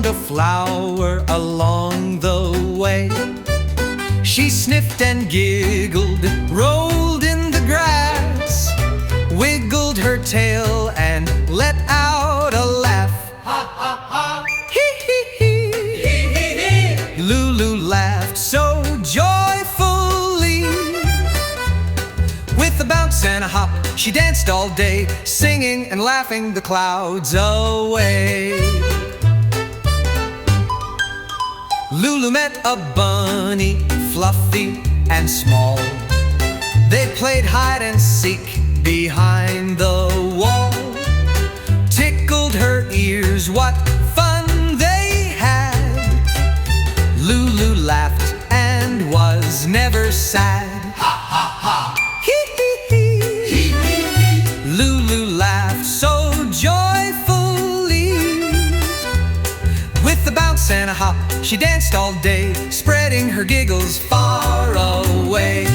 found a flower along the way. She sniffed and giggled, rolled in the grass, wiggled her tail and let out a laugh. Ha ha ha! Hee hee hee! Hee hee hee! Lulu laughed so joyfully. With a bounce and a hop, she danced all day, singing and laughing the clouds away. Lulu met a bunny, fluffy and small. They played hide and seek behind the wall. Tickled her ears, what fun they had. Lulu laughed and was never sad. Ha ha ha! Hee hee hee! Hee hee hee! Lulu laughed so joyfully. With a bounce and a hop, she danced all day, spreading her giggles far away.